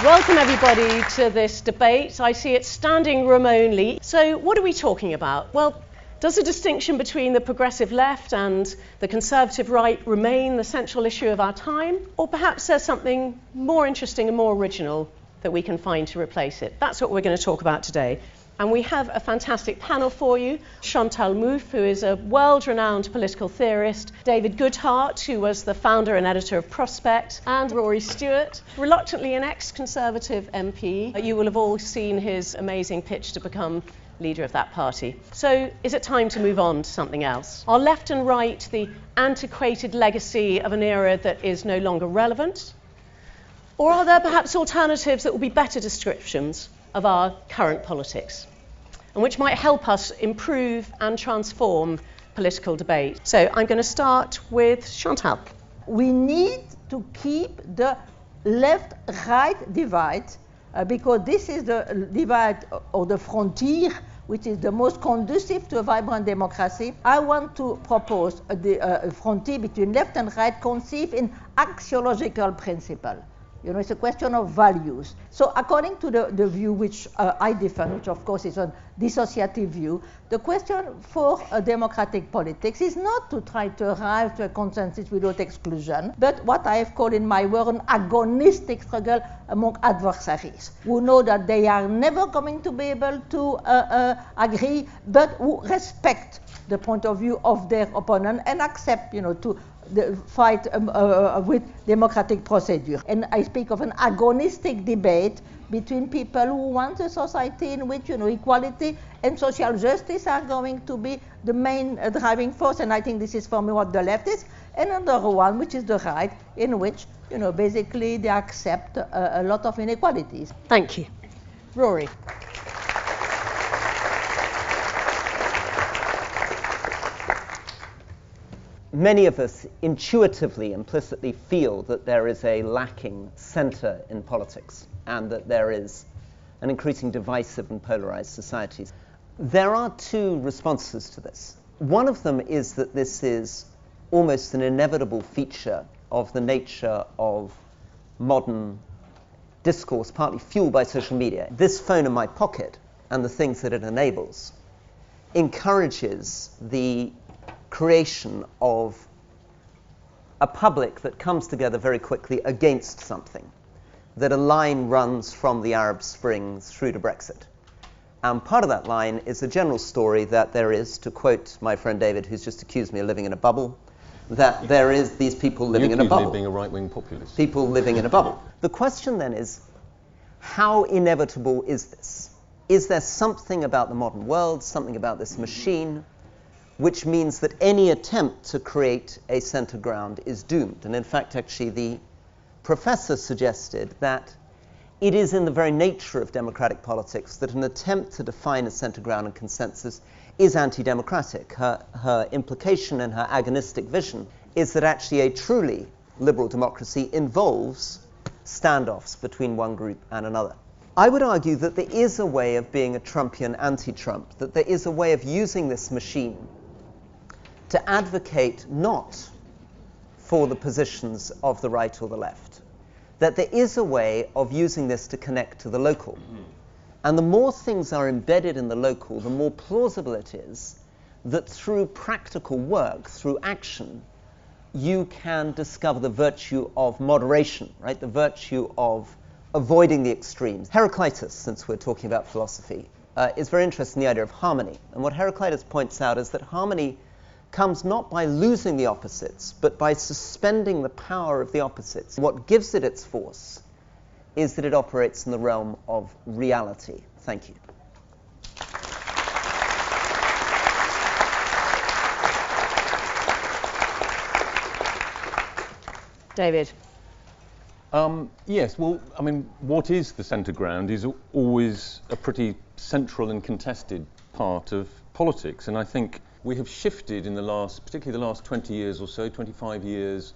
Welcome everybody to this debate. I see it's standing room only. So what are we talking about? Well, does the distinction between the progressive left and the conservative right remain the central issue of our time? Or perhaps there's something more interesting and more original that we can find to replace it? That's what we're going to talk about today. And we have a fantastic panel for you. Chantal Mouffe, who is a world-renowned political theorist, David Goodhart, who was the founder and editor of Prospect, and Rory Stewart, reluctantly an ex-Conservative MP. You will have all seen his amazing pitch to become leader of that party. So is it time to move on to something else? Are left and right the antiquated legacy of an era that is no longer relevant? Or are there perhaps alternatives that will be better descriptions of our current politics, and which might help us improve and transform political debate? So I'm going to start with Chantal. We need to keep the left-right divide because this is the divide or the frontier which is the most conducive to a vibrant democracy. I want to propose a frontier between left and right conceived in axiological principle. You know, it's a question of values. So according to the view which I defend, which of course is a dissociative view, the question for a democratic politics is not to try to arrive to a consensus without exclusion, but what I have called in my word an agonistic struggle among adversaries, who know that they are never going to be able to agree, but who respect the point of view of their opponent and accept, you know, to the fight with democratic procedure. And I speak of an agonistic debate between people who want a society in which, you know, equality and social justice are going to be the main driving force. And I think this is for me what the left is. And another one, which is the right, in which, you know, basically they accept a lot of inequalities. Thank you. Rory. Many of us intuitively, implicitly feel that there is a lacking center in politics and that there is an increasing divisive and polarized society. There are two responses to this. One of them is that this is almost an inevitable feature of the nature of modern discourse, partly fueled by social media. This phone in my pocket and the things that it enables encourages the creation of a public that comes together very quickly against something, that a line runs from the Arab Spring through to Brexit. And part of that line is a general story that there is, to quote my friend David, who's just accused me of living in a bubble, that there is these people living in a bubble. You being a right-wing populist. People living in a bubble. The question then is, how inevitable is this? Is there something about the modern world, something about this machine, which means that any attempt to create a center ground is doomed? And in fact, actually, the professor suggested that it is in the very nature of democratic politics that an attempt to define a center ground and consensus is anti-democratic. Her implication and her agonistic vision is that actually a truly liberal democracy involves standoffs between one group and another. I would argue that there is a way of being a Trumpian anti-Trump, that there is a way of using this machine to advocate not for the positions of the right or the left, that there is a way of using this to connect to the local. And the more things are embedded in the local, the more plausible it is that through practical work, through action, you can discover the virtue of moderation, right? The virtue of avoiding the extremes. Heraclitus, since we're talking about philosophy, is very interested in the idea of harmony. And what Heraclitus points out is that harmony comes not by losing the opposites, but by suspending the power of the opposites. What gives it its force is that it operates in the realm of reality. Thank you. David. Yes, well, I mean, what is the centre ground is always a pretty central and contested part of politics. And I think we have shifted in the last, particularly the last 20 years or so, 25 years,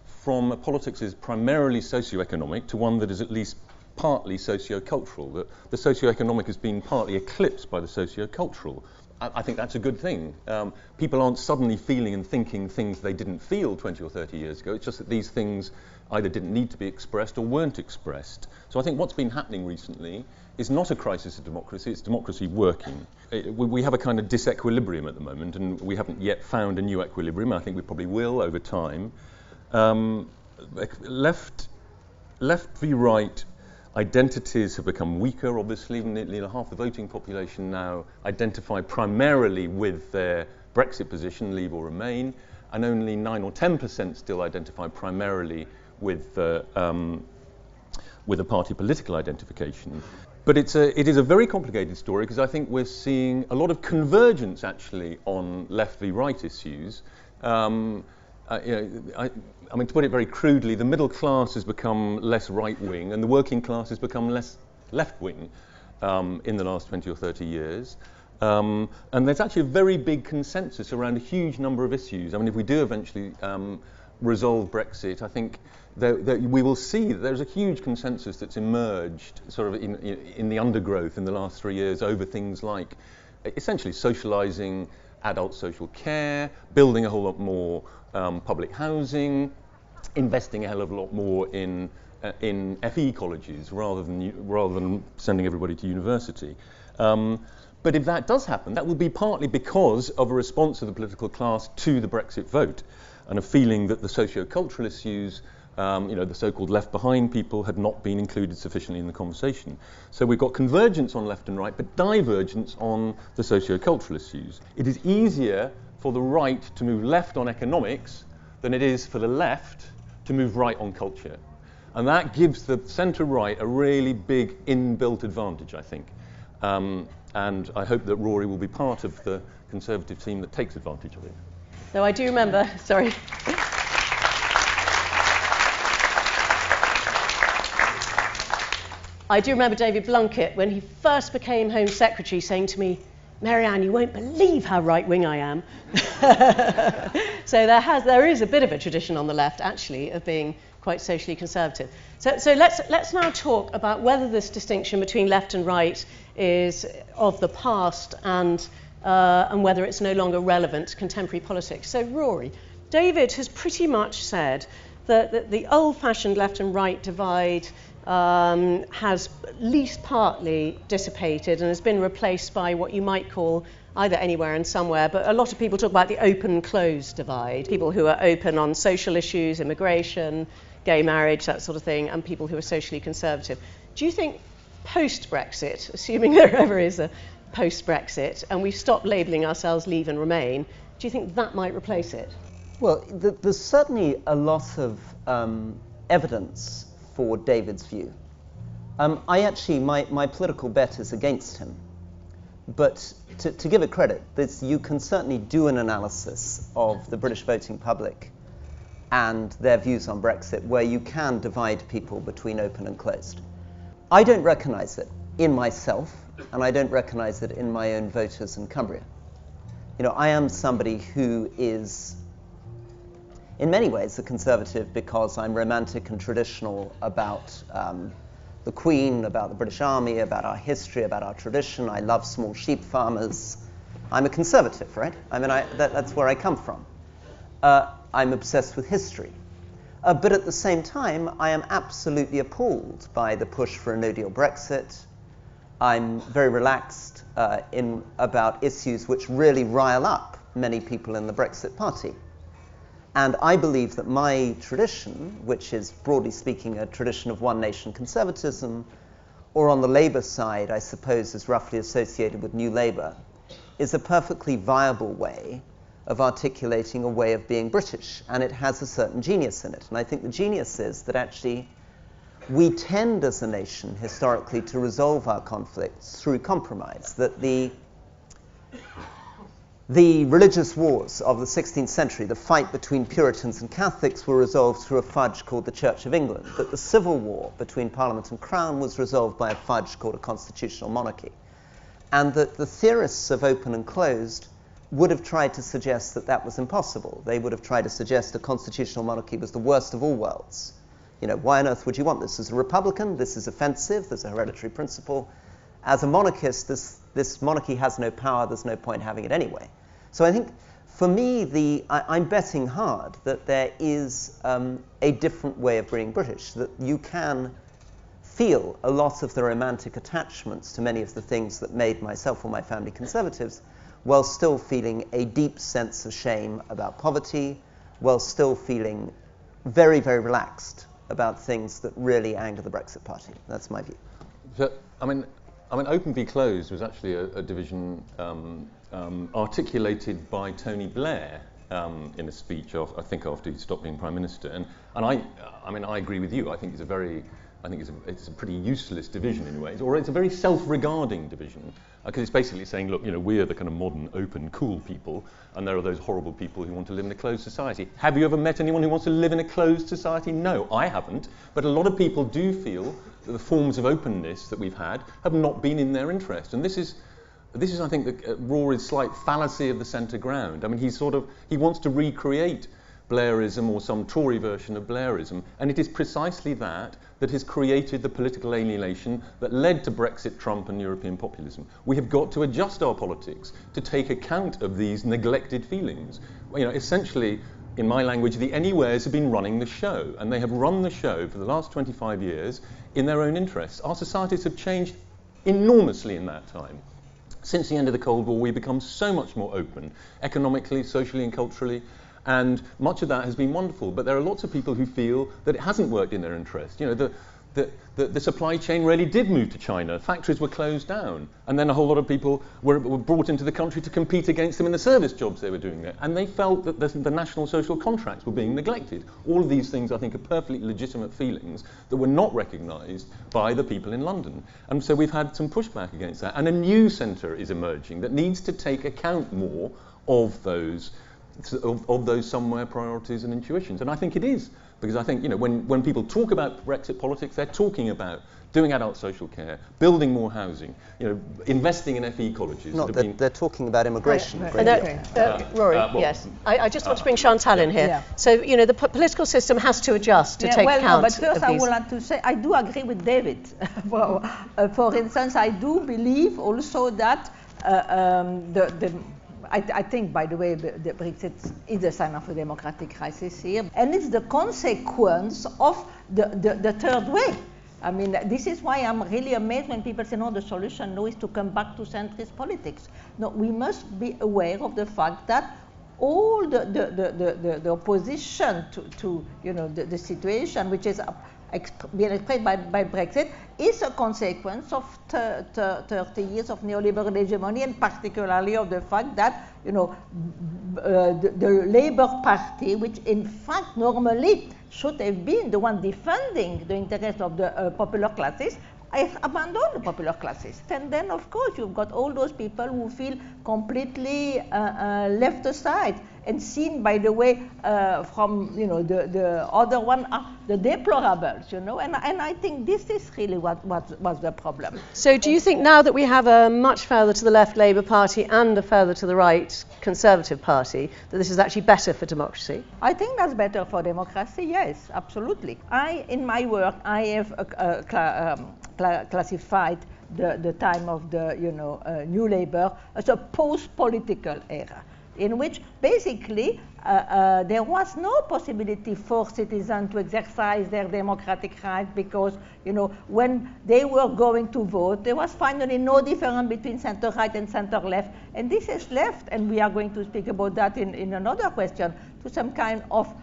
from a politics that is primarily socio-economic to one that is at least partly socio-cultural. That the socio-economic has been partly eclipsed by the socio-cultural. I think that's a good thing. People aren't suddenly feeling and thinking things they didn't feel 20 or 30 years ago. It's just that these things either didn't need to be expressed or weren't expressed. So I think what's been happening recently is not a crisis of democracy, it's democracy working. We have a kind of disequilibrium at the moment, and we haven't yet found a new equilibrium. I think we probably will over time. Left v right identities have become weaker, obviously. Nearly half the voting population now identify primarily with their Brexit position, Leave or Remain, and only 9 or 10% still identify primarily with a party political identification. But it is a very complicated story, because I think we're seeing a lot of convergence actually on left v right issues. I mean, to put it very crudely, the middle class has become less right-wing and the working class has become less left-wing in the last 20 or 30 years. And there's actually a very big consensus around a huge number of issues. I mean, if we do eventually resolve Brexit, I think that we will see that there's a huge consensus that's emerged sort of in the undergrowth in the last 3 years over things like essentially socialising adult social care, building a whole lot more public housing, investing a hell of a lot more in FE colleges rather than sending everybody to university. But if that does happen, that will be partly because of a response of the political class to the Brexit vote and a feeling that the socio-cultural issues, the so-called left behind people, had not been included sufficiently in the conversation. So we've got convergence on left and right, but divergence on the socio-cultural issues. It is easier for the right to move left on economics than it is for the left to move right on culture. And that gives the centre-right a really big inbuilt advantage, I think. And I hope that Rory will be part of the Conservative team that takes advantage of it. No, I do remember, sorry. I do remember David Blunkett, when he first became Home Secretary, saying to me, "Marianne, you won't believe how right-wing I am." So there is a bit of a tradition on the left, actually, of being quite socially conservative. So let's now talk about whether this distinction between left and right is of the past and whether it's no longer relevant to contemporary politics. So Rory, David has pretty much said that the old-fashioned left and right divide has at least partly dissipated and has been replaced by what you might call either anywhere and somewhere, but a lot of people talk about the open-closed divide, people who are open on social issues, immigration, gay marriage, that sort of thing, and people who are socially conservative. Do you think post-Brexit, assuming there ever is a post-Brexit, and we stop labelling ourselves Leave and Remain, do you think that might replace it? Well, there's certainly a lot of evidence for David's view. My political bet is against him. But to give it credit, you can certainly do an analysis of the British voting public and their views on Brexit where you can divide people between open and closed. I don't recognise it in myself, and I don't recognise it in my own voters in Cumbria. I am somebody who is in many ways a conservative because I'm romantic and traditional about the Queen, about the British Army, about our history, about our tradition. I love small sheep farmers. I'm a conservative, right? I mean, that's where I come from. I'm obsessed with history. But at the same time, I am absolutely appalled by the push for a no-deal Brexit. I'm very relaxed about issues which really rile up many people in the Brexit party. And I believe that my tradition, which is broadly speaking a tradition of one nation conservatism, or on the Labour side, I suppose is roughly associated with New Labour, is a perfectly viable way of articulating a way of being British, and it has a certain genius in it. And I think the genius is that actually we tend as a nation historically to resolve our conflicts through compromise, that the religious wars of the 16th century, the fight between Puritans and Catholics, were resolved through a fudge called the Church of England, that the civil war between Parliament and Crown was resolved by a fudge called a constitutional monarchy, and that the theorists of open and closed would have tried to suggest that that was impossible. They would have tried to suggest a constitutional monarchy was the worst of all worlds. Why on earth would you want this? As a Republican, this is offensive, there's a hereditary principle. As a monarchist, this monarchy has no power, there's no point having it anyway. So I think For me, I'm betting hard that there is a different way of being British, that you can feel a lot of the romantic attachments to many of the things that made myself or my family conservatives, while still feeling a deep sense of shame about poverty, while still feeling very, very relaxed about things that really anger the Brexit Party. That's my view. So, I mean, open v closed was actually a division articulated by Tony Blair in a speech, I think after he stopped being Prime Minister. And I agree with you. I think it's a pretty useless division in ways, or it's a very self-regarding division, because it's basically saying, look, we are the kind of modern, open, cool people, and there are those horrible people who want to live in a closed society. Have you ever met anyone who wants to live in a closed society? No, I haven't. But a lot of people do feel that the forms of openness that we've had have not been in their interest. And this is, I think, Rory's slight fallacy of the centre ground. I mean, he wants to recreate Blairism or some Tory version of Blairism, and it is precisely that has created the political alienation that led to Brexit, Trump and European populism. We have got to adjust our politics to take account of these neglected feelings. Essentially, in my language, the anywheres have been running the show, and they have run the show for the last 25 years in their own interests. Our societies have changed enormously in that time. Since the end of the Cold War, we've become so much more open, economically, socially and culturally, and much of that has been wonderful, but there are lots of people who feel that it hasn't worked in their interest. The supply chain really did move to China. Factories were closed down, and then a whole lot of people were brought into the country to compete against them in the service jobs they were doing there, and they felt that the national social contracts were being neglected. All of these things, I think, are perfectly legitimate feelings that were not recognised by the people in London. And so we've had some pushback against that, and a new centre is emerging that needs to take account more of those somewhere priorities and intuitions. And I think it is, because I think, when people talk about Brexit politics, they're talking about doing adult social care, building more housing, investing in FE colleges. They're talking about immigration. Rory, yes. I just want to bring Chantal in here. Yeah. So, the political system has to adjust to take account but first of I these. would like to say, I do agree with David. For instance, I do believe also that I think, by the way, the Brexit is a sign of a democratic crisis here, and it's the consequence of the third way. I mean, this is why I'm really amazed when people say, no, the solution is to come back to centrist politics. No, we must be aware of the fact that all the opposition to the situation, which is being expressed by Brexit, is a consequence of 30 years of neoliberal hegemony, and particularly of the fact that the Labour Party, which in fact normally should have been the one defending the interests of the popular classes, has abandoned the popular classes. And then, of course, you've got all those people who feel completely left aside and seen, by the way, from the other one, the deplorables, and I think this is really what was the problem. So do you think now that we have a much further to the left Labour Party and a further to the right Conservative Party, that this is actually better for democracy? I think that's better for democracy, yes, absolutely. In my work, I have classified the time of the New Labour as a post-political era, in which basically there was no possibility for citizens to exercise their democratic rights, because when they were going to vote, there was finally no difference between center-right and center-left, and this has left, and we are going to speak about that in another question, to some kind of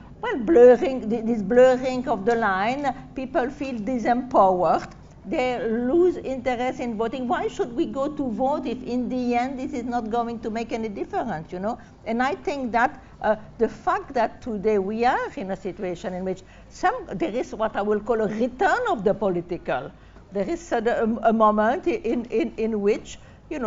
blurring, this blurring of the line. People feel disempowered. They lose interest in voting. Why should we go to vote if in the end this is not going to make any difference, And I think that the fact that today we are in a situation in which there is what I will call a return of the political. There is a moment in which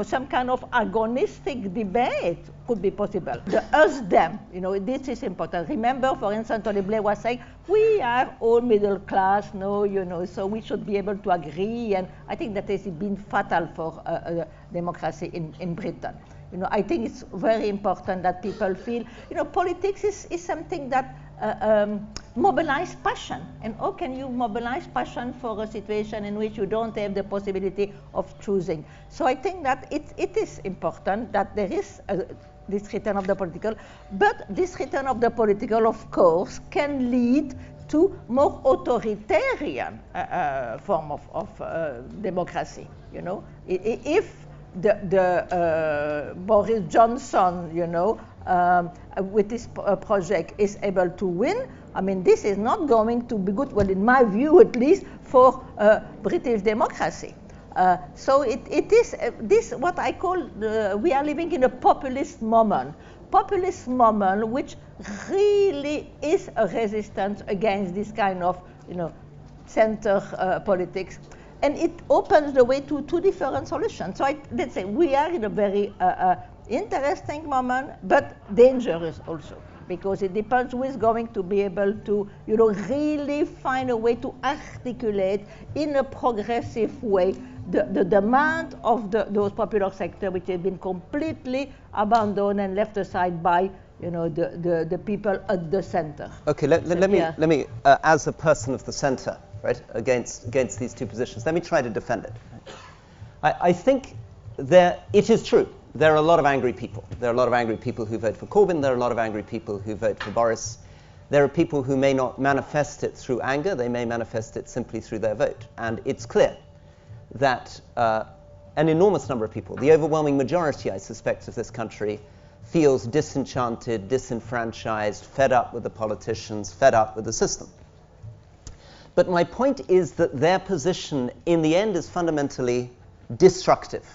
some kind of agonistic debate could be possible. The us-them, this is important. Remember, for instance, Tony Blair was saying, we are all middle class, so we should be able to agree, and I think that has been fatal for democracy in Britain. I think it's very important that people feel, politics is something that mobilize passion. And how can you mobilize passion for a situation in which you don't have the possibility of choosing? So I think that it is important that there is this return of the political, but this return of the political, of course, can lead to more authoritarian form of democracy. You know, if the Boris Johnson, you know, with this project is able to win, I mean, this is not going to be good, well, in my view at least, for British democracy. So it is this what I call, we are living in a populist moment which really is a resistance against this kind of, you know, center politics. And it opens the way to two different solutions. So let's say we are in a very interesting moment, but dangerous also, because it depends who is going to be able to, you know, really find a way to articulate in a progressive way the demand of those popular sector, which have been completely abandoned and left aside by, you know, the people at the center. Okay, let me as a person of the center, right, against these two positions, let me try to defend it. I think it is true. There are a lot of angry people. There are a lot of angry people who vote for Corbyn. There are a lot of angry people who vote for Boris. There are people who may not manifest it through anger. They may manifest it simply through their vote. And it's clear that an enormous number of people, the overwhelming majority, I suspect, of this country, feels disenchanted, disenfranchised, fed up with the politicians, fed up with the system. But my point is that their position, in the end, is fundamentally destructive.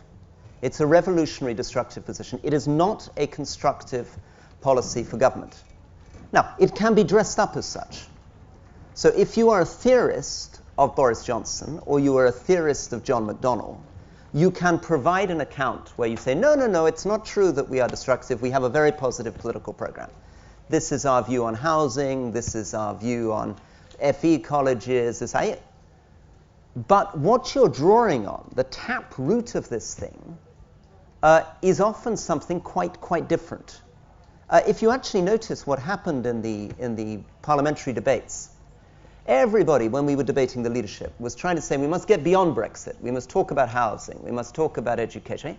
It's a revolutionary, destructive position. It is not a constructive policy for government. Now, it can be dressed up as such. So if you are a theorist of Boris Johnson, or you are a theorist of John McDonnell, you can provide an account where you say, no, it's not true that we are destructive. We have a very positive political program. This is our view on housing. This is our view on FE colleges. But what you're drawing on, the tap root of this thing, is often something quite different. If you actually notice what happened in the parliamentary debates, everybody, when we were debating the leadership, was trying to say we must get beyond Brexit. We must talk about housing. We must talk about education.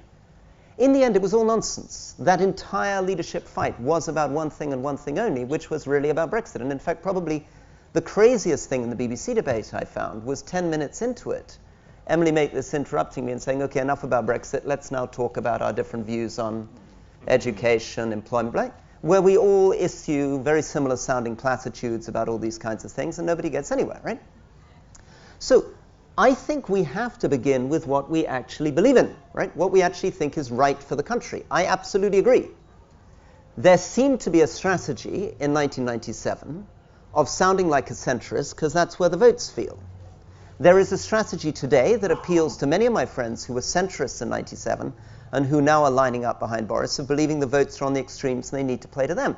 In the end, it was all nonsense. That entire leadership fight was about one thing and one thing only, which was really about Brexit. And in fact, probably the craziest thing in the BBC debate I found was 10 minutes into it, Emily Maitlis interrupting me and saying, okay, enough about Brexit, let's now talk about our different views on education, employment, right? Where we all issue very similar sounding platitudes about all these kinds of things and nobody gets anywhere, right? So I think we have to begin with what we actually believe in, right? What we actually think is right for the country. I absolutely agree. There seemed to be a strategy in 1997 of sounding like a centrist because that's where the votes feel. There is a strategy today that appeals to many of my friends who were centrists in 97 and who now are lining up behind Boris of believing the votes are on the extremes and they need to play to them.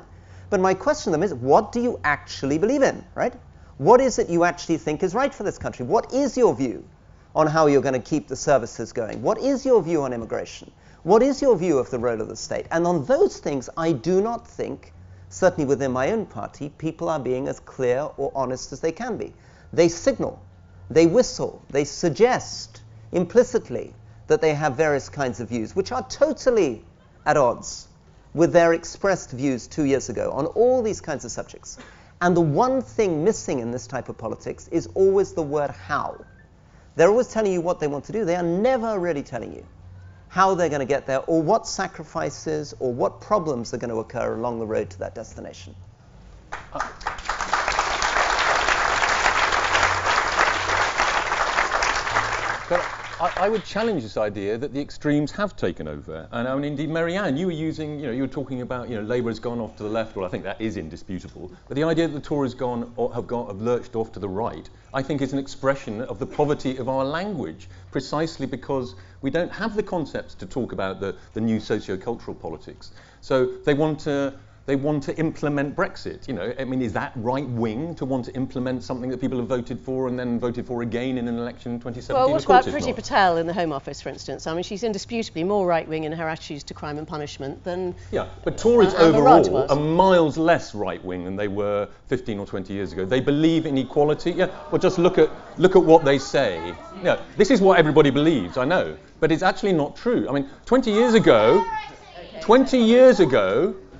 But my question to them is, what do you actually believe in, right? What is it you actually think is right for this country? What is your view on how you're going to keep the services going? What is your view on immigration? What is your view of the role of the state? And on those things, I do not think, certainly within my own party, people are being as clear or honest as they can be. They signal, they whistle, they suggest implicitly that they have various kinds of views, which are totally at odds with their expressed views 2 years ago on all these kinds of subjects. And the one thing missing in this type of politics is always the word how. They're always telling you what they want to do. They are never really telling you how they're going to get there or what sacrifices or what problems are going to occur along the road to that destination. But I would challenge this idea that the extremes have taken over. And I mean, indeed, Marianne, you were using, you were talking about, Labour has gone off to the left. Well, I think that is indisputable. But the idea that the Tories have lurched off to the right, I think is an expression of the poverty of our language, precisely because we don't have the concepts to talk about the new socio-cultural politics. So they want to they want to implement Brexit. You know, I mean, is that right wing to want to implement something that people have voted for and then voted for again in an election in 2017? Well, what about Priti Patel in the Home Office, for instance? I mean, she's indisputably more right-wing in her attitudes to crime and punishment than but Tories Amber Rudd overall was. are miles less right-wing than they were 15 or 20 years ago. They believe in equality. Yeah, well, just look at what they say. Yeah, this is what everybody believes, I know, but it's actually not true. I mean, 20 years ago,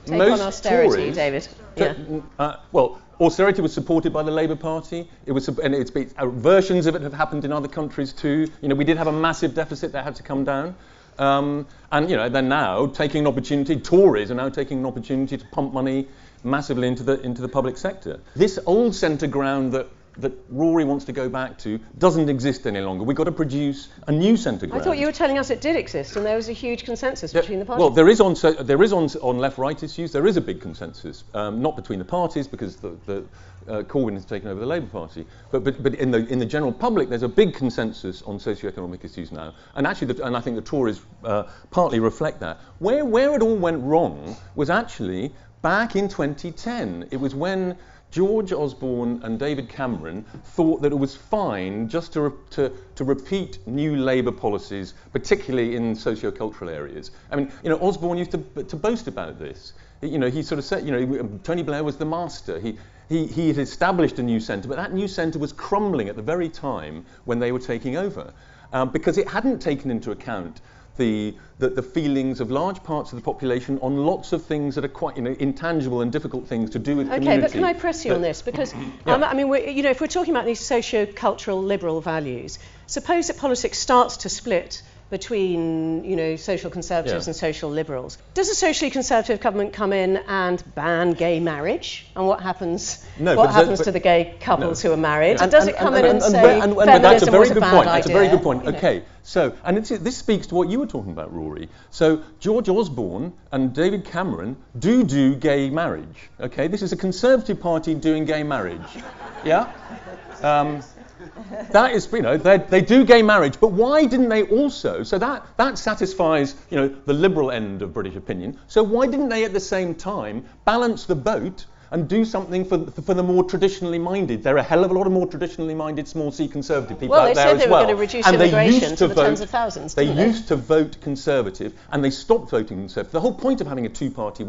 Take most on austerity, Tories, David. well, austerity was supported by the Labour Party. It was, and it's been, versions of it have happened in other countries too. You know, we did have a massive deficit that had to come down. And you know, they're now taking an opportunity. Tories are now taking an opportunity to pump money massively into the public sector. This old centre ground that Rory wants to go back to doesn't exist any longer. We've got to produce a new centre ground. I thought you were telling us it did exist, and there was a huge consensus between the parties. Well, there is on left-right issues. There is a big consensus, not between the parties because Corbyn has taken over the Labour Party, but in the general public, there's a big consensus on socio-economic issues now, and actually, and I think the Tories partly reflect that. Where it all went wrong was actually back in 2010. It was when George Osborne and David Cameron thought that it was fine just to repeat new Labour policies, particularly in socio-cultural areas. I mean, you know, Osborne used to boast about this. You know, he sort of said, you know, Tony Blair was the master. He had established a new centre, but that new centre was crumbling at the very time when they were taking over, because it hadn't taken into account the feelings of large parts of the population on lots of things that are quite, you know, intangible and difficult things to do with community. Okay, but can I press you on this? Because, I mean, you know, if we're talking about these socio-cultural liberal values, suppose that politics starts to split between, you know, social conservatives and social liberals. Does a socially conservative government come in and ban gay marriage? And what happens? What happens to the gay couples who are married? And does it come in and say feminism was a bad idea? That's a very good point. Okay, so this speaks to what you were talking about, Rory. So George Osborne and David Cameron do gay marriage. Okay, this is a Conservative Party doing gay marriage. Yeah. That is, you know, they do gay marriage, but why didn't they also? So that satisfies, you know, the liberal end of British opinion. So why didn't they at the same time balance the boat and do something for the more traditionally minded? There are a hell of a lot of more traditionally minded small C conservative people out there as well. Well, they said they were going to reduce immigration to the tens of thousands. They used to vote Conservative, and they stopped voting Conservative. The whole point of having a two-party,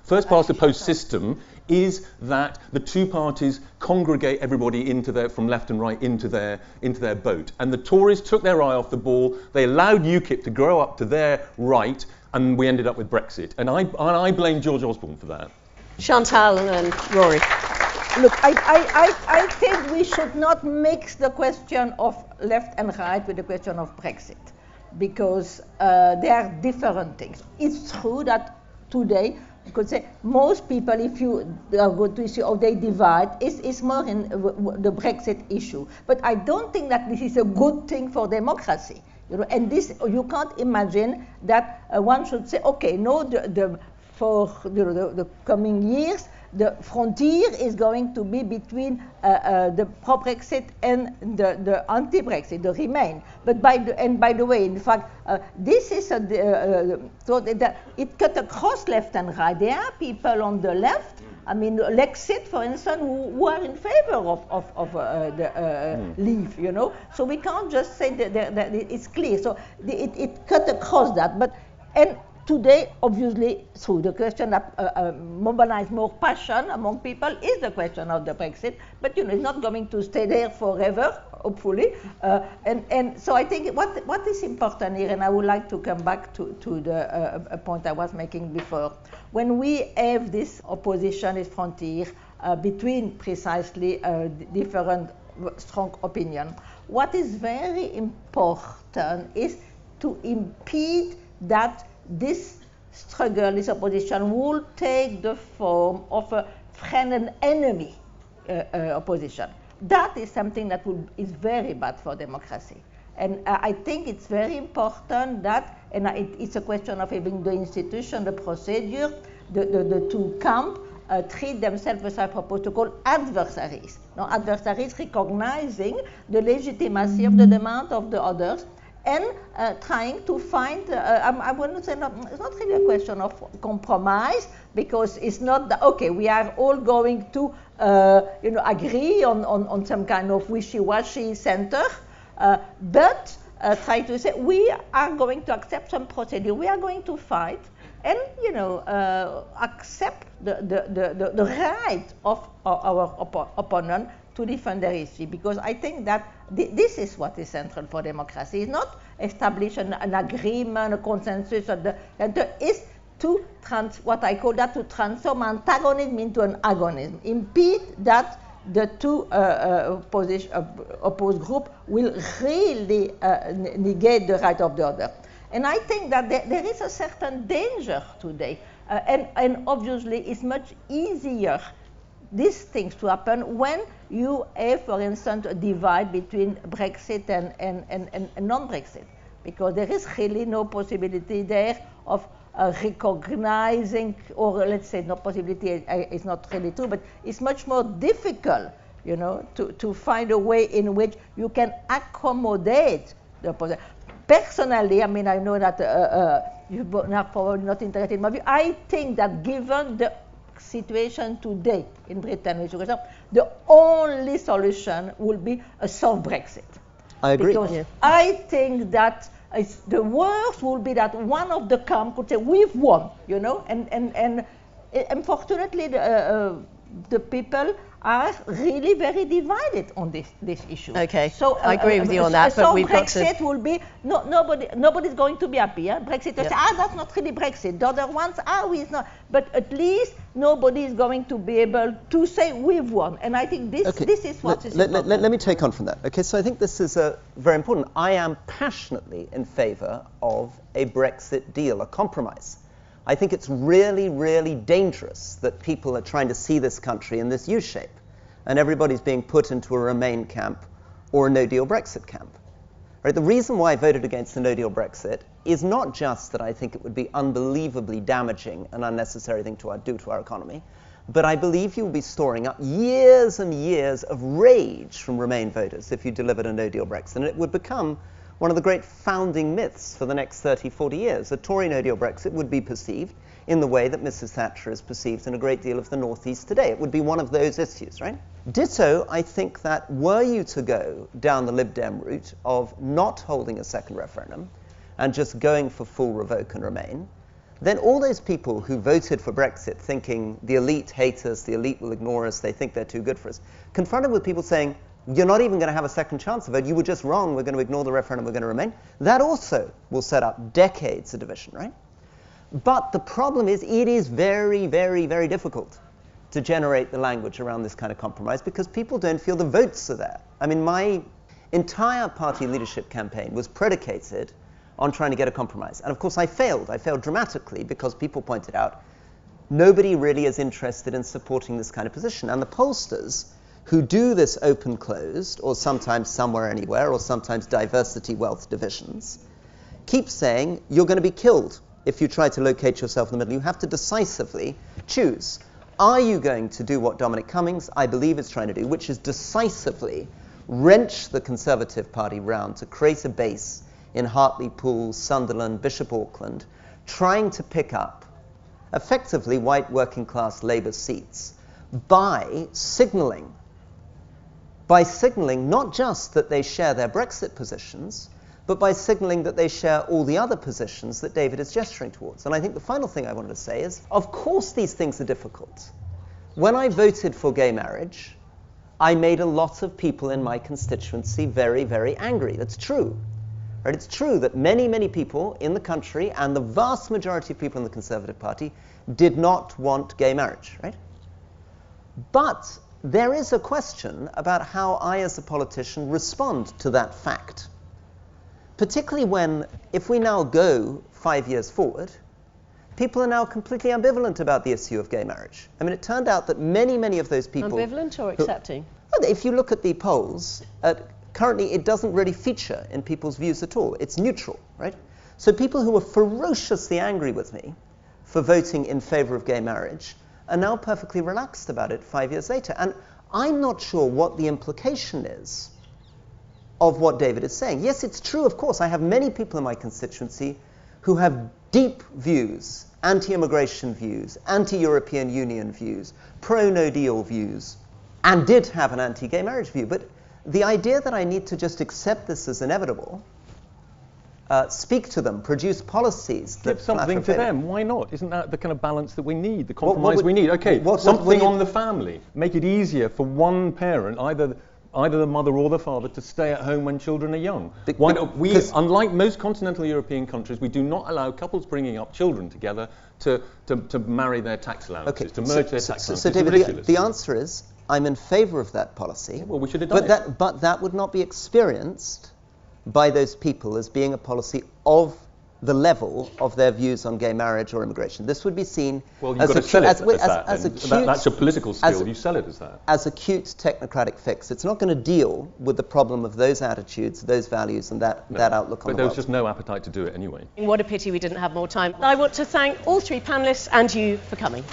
first past the post system is that the two parties congregate everybody from left and right into their boat. And the Tories took their eye off the ball. They allowed UKIP to grow up to their right, and we ended up with Brexit. And I blame George Osborne for that. Chantal and then Rory. Look, I think we should not mix the question of left and right with the question of Brexit, because they are different things. It's true that today, you could say, most people, if you go to issue how they divide, is more in the Brexit issue. But I don't think that this is a good thing for democracy. You know, and this, you can't imagine that one should say, okay, no, for the coming years, the frontier is going to be between the pro-Brexit and the anti-Brexit, the Remain. But by the way, in fact, this is so that it cut across left and right. There are people on the left, I mean, Lexit, for instance, who are in favor of the leave, you know. So we can't just say that it's clear. So it cut across that. And today, obviously, through the question that mobilize more passion among people is the question of the Brexit. But you know, it's not going to stay there forever, hopefully. And so I think what is important here, and I would like to come back to the point I was making before. When we have this opposition, this frontier between precisely different strong opinion, what is very important is to impede that this struggle, this opposition, will take the form of a friend and enemy opposition. That is something that is very bad for democracy. And I think it's very important that, and it's a question of having the institution, the procedure, the two camps treat themselves, as I propose to call, adversaries. Now, adversaries recognizing the legitimacy of the demand of the others, and trying to find, I wouldn't say, it's not really a question of compromise, because it's not, okay, we are all going to agree on some kind of wishy-washy center, but try to say, we are going to accept some procedure, we are going to fight, and accept the right of our opponent to defend their history, because I think that this is what is central for democracy. It's not establish an agreement, a consensus. It is to what I call that, to transform antagonism into an agonism, impede that the two opposed group will really negate the right of the other. And I think that there is a certain danger today, and obviously it's much easier these things to happen when you have, for instance, a divide between Brexit and non-Brexit, because there is really no possibility there of recognizing, or let's say no possibility is not really true, but it's much more difficult, to find a way in which you can accommodate the opposition. Personally, I mean, I know that you're probably not interested in my view. I think that given the situation today in Britain, the only solution will be a soft Brexit. I agree. Because I think that the worst will be that one of the camp could say, we've won, and unfortunately the people are really very divided on this issue. Okay, so I agree with you on that, but we've got to... Brexit will be, nobody's going to be happy. Brexit will say, that's not really Brexit. The other ones, it's not. But at least nobody is going to be able to say, we've won. And I think this is what is important. Let me take on from that. Okay, so I think this is very important. I am passionately in favor of a Brexit deal, a compromise. I think it's really, really dangerous that people are trying to see this country in this U-shape, and everybody's being put into a Remain camp or a no-deal Brexit camp. Right? The reason why I voted against the no-deal Brexit is not just that I think it would be unbelievably damaging and unnecessary thing to do to our economy, but I believe you will be storing up years and years of rage from Remain voters if you delivered a no-deal Brexit, and it would become one of the great founding myths for the next 30, 40 years. A Tory no-deal Brexit would be perceived in the way that Mrs. Thatcher is perceived in a great deal of the North East today. It would be one of those issues, right? Ditto, I think that were you to go down the Lib Dem route of not holding a second referendum and just going for full revoke and Remain, then all those people who voted for Brexit thinking the elite hate us, the elite will ignore us, they think they're too good for us, confronted with people saying, you're not even going to have a second chance of it, you were just wrong, we're going to ignore the referendum, we're going to Remain, that also will set up decades of division, right? But the problem is, it is very, very, very difficult to generate the language around this kind of compromise because people don't feel the votes are there. I mean, my entire party leadership campaign was predicated on trying to get a compromise. And of course I failed. I failed dramatically because people pointed out nobody really is interested in supporting this kind of position. And the pollsters who do this open-closed, or sometimes somewhere anywhere, or sometimes diversity wealth divisions, keep saying you're going to be killed if you try to locate yourself in the middle. You have to decisively choose. Are you going to do what Dominic Cummings, I believe, is trying to do, which is decisively wrench the Conservative Party round to create a base in Hartlepool, Sunderland, Bishop Auckland, trying to pick up effectively white working class Labour seats by signalling not just that they share their Brexit positions, but by signalling that they share all the other positions that David is gesturing towards. And I think the final thing I wanted to say is, of course these things are difficult. When I voted for gay marriage, I made a lot of people in my constituency very, very angry. That's true. Right? It's true that many, many people in the country, and the vast majority of people in the Conservative Party, did not want gay marriage, right? But there is a question about how I, as a politician, respond to that fact. Particularly when, if we now go 5 years forward, people are now completely ambivalent about the issue of gay marriage. I mean, it turned out that many, many of those people... Ambivalent or accepting? Well, if you look at the polls, currently it doesn't really feature in people's views at all. It's neutral, right? So people who were ferociously angry with me for voting in favor of gay marriage are now perfectly relaxed about it 5 years later. And I'm not sure what the implication is of what David is saying. Yes, it's true, of course. I have many people in my constituency who have deep views, anti-immigration views, anti-European Union views, pro-No Deal views, and did have an anti-gay marriage view. But the idea that I need to just accept this as inevitable, speak to them, produce policies that give something to them. Why not? Isn't that the kind of balance that we need, the compromise what would, we need? Okay, something on the family. Make it easier for one parent, either the mother or the father, to stay at home when children are young. Why don't we, unlike most continental European countries, we do not allow couples bringing up children together to marry their tax allowances, to merge their tax allowances. So David, the answer is, I'm in favour of that policy. Yeah, well, we should have done it. But that would not be experienced by those people as being a policy of the level of their views on gay marriage or immigration. This would be seen that's a political skill. You sell it as that. As a cute technocratic fix. It's not going to deal with the problem of those attitudes, those values, and that outlook on the world. But there was just no appetite to do it anyway. What a pity we didn't have more time. I want to thank all three panellists and you for coming.